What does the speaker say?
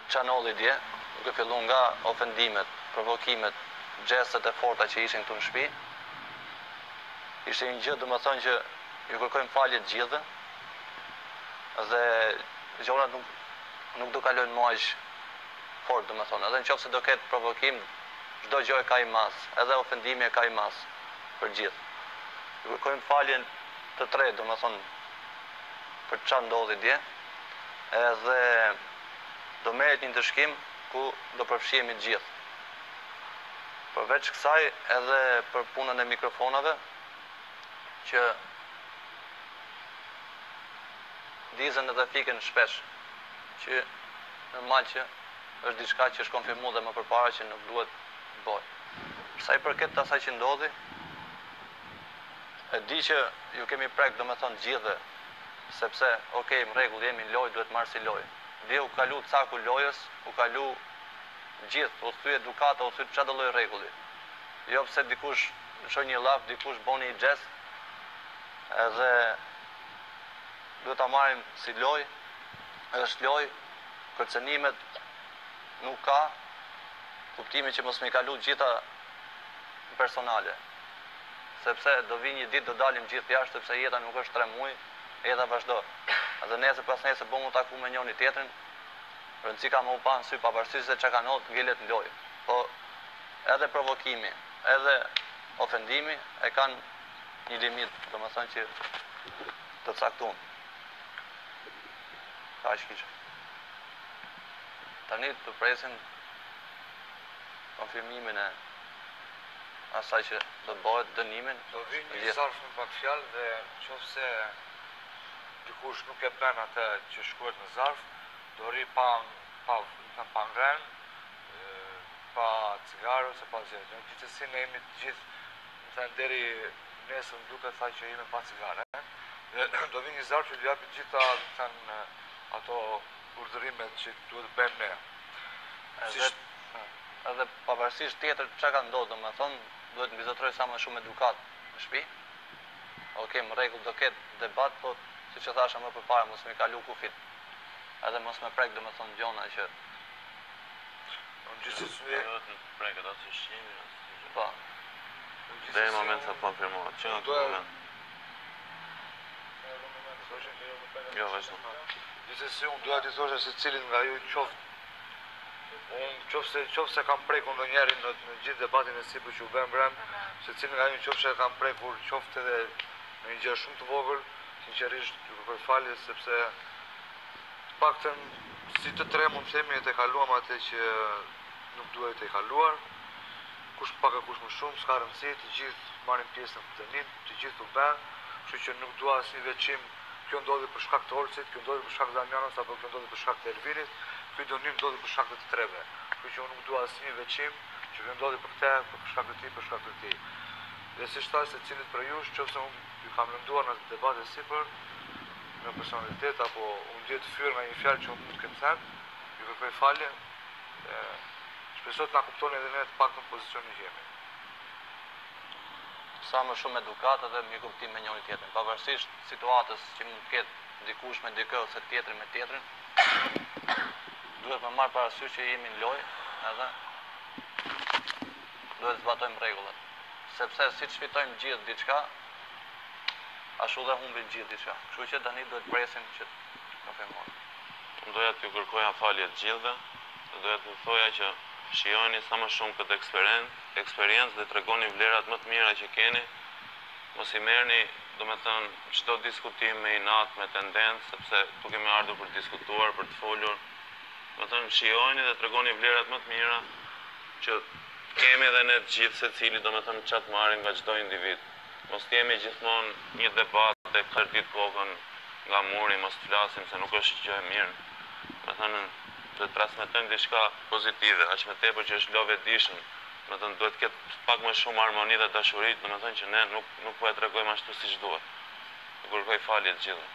Çanolli dje, duke filluar nga ofendimet, provokimet, gjestet e forta që ishin këtu në shtëpi. Ishte një gjë, domethënë që ju kërkojmë falje të gjithëve dhe gjonat nuk do kalojnë më aq fort, domethënë. Edhe nëse do ketë provokim, çdo gjë ka i mas, edhe ofendimi ka i mas për gjithë. Ju kërkojmë faljen të tretë, domethënë, për çfarë ndodhi dje. Edhe do merret një ndëshkim ku do përfshihemi të gjithë. Përveç kësaj, edhe për punën e mikrofonave, që dizën edhe fliken shpesh, që normal që është diçka që është konfirmuar dhe më përpara që nuk duhet të bëhet. Sa i përket asaj që ndodhi, e di që ju kemi prek domethënë gjithë, sepse okay, në rregull, jemi në lojë, duhet marrë si lojë. Dhe u kalu caku lojës, u kalu gjithë, u thy edukata, u thy çdo lloj rregulli. Jo pse dikush shon një llaf, dikush bën një xhest, edhe duhet ta marrim si lojë, është lojë, kërcënimet nuk ka kuptimin që mos më kalu gjitha personale. Sepse do vi një ditë do dalim gjithë jashtë, sepse jeta nuk është 3 muaj, jeta vazhdo. Edhe nesër pas nesër bëmë u taku me njëri tjetrin, rëndësi ka më u pa në sy pavarësisht se çka ka ndodhur ngelet në lojë. Po edhe provokimi, edhe ofendimi e kanë një limit, domethënë që të caktuar. Kaq kisha. Tani të presim konfirmimin e asaj që do të bëhet dënimin. Do vinë një zarf në pak fjalë dhe nëse dikush nuk e bën atë që shkruhet në zarf, do rri pa ngren, pa cigare ose pa zjarr. Gjithsesi ne jemi të gjithë, më thënë deri nesër më duket tha që jemi pa cigare. Do vinë një zarf që do japi gjitha ato urdhërimet që duhet bëjmë ne. Edhe pavarësisht tjetër çka ka ndodhur, domethënë duhet mbizotroj sa më shumë edukat në shtëpi. Okej, në rregull, do ketë debat, po siç e thasha më përpara, mos më kalu kufit. Edhe mos më prek domethënë gjona që gjithsesi do të preket atë shqimin. Po. Deri në moment sa konfirmohet, që në atë moment. Jo, vazhdo. Gjithsesi unë doja t'i thosha se cilin nga ju qofse kam prekur ndonjërin në gjithë debatin e sipër që u bën brenda, se cilin nga ju qofse kam prekur qoftë edhe në një gjë shumë të vogël, sinqerisht ju kërkoj falje sepse paktën si të tre mund të themi e të kaluam atë që nuk duhet të kaluar. Kush pak e kush më shumë, s'ka rëndësi, të gjithë marrin pjesë në dënim, të gjithë u bën, kështu që nuk dua asnjë veçim. Kjo ndodhi për shkak të Olcit, kjo ndodhi për shkak të Damianos apo kjo ndodhi për shkak të Elvinit, ky dënim ndodhi për shkak të të treve. Kështu që unë nuk dua asnjë veçim që kjo ndodhi për këtë, për shkak të tij, për shkak të tij. Dhe siç thash se cilit për ju, nëse unë ju kam lënduar në debatin e sipër, në personalitet apo unë ndjet fyr nga një fjalë që unë nuk kem thënë, ju kërkoj falje. Shpresoj të na kuptoni edhe ne të paktën pozicionin që jemi. Sa më shumë edukat dhe me kuptim me njëri tjetrin, pavarësisht situatës që mund të ketë dikush me dikë ose tjetri me tjetrin, duhet të marr parasysh që jemi në lojë, edhe duhet të zbatojmë rregullat. Sepse siç fitojmë gjithë diçka, ashtu dhe humbim gjithë diçka. Kështu që tani duhet presim që të konfirmojmë. Doja t'ju kërkoja falje të gjithëve, doja t'ju thoja që shijoni sa më shumë këtë eksperiencë dhe tregoni vlerat më të mira që keni. Mos i merrni, domethënë, çdo diskutim me inat, me tendencë, sepse tu kemi ardhur për të diskutuar, për të folur. Domethënë, shijoni dhe tregoni vlerat më të mira që kemi edhe ne të gjithë secili, domethënë çat marrim nga çdo individ. Mos jemi gjithmonë një debat e kërtit kokën nga muri, mos flasim se nuk është gjë e mirë. Domethënë, të transmetojmë diçka pozitive, aq më tepër që është love edition. Domethënë duhet të ketë pak më shumë harmoni dhe dashuri, domethënë që ne nuk po e tregojmë ashtu siç duhet. Ju kërkoj falje të gjithëve.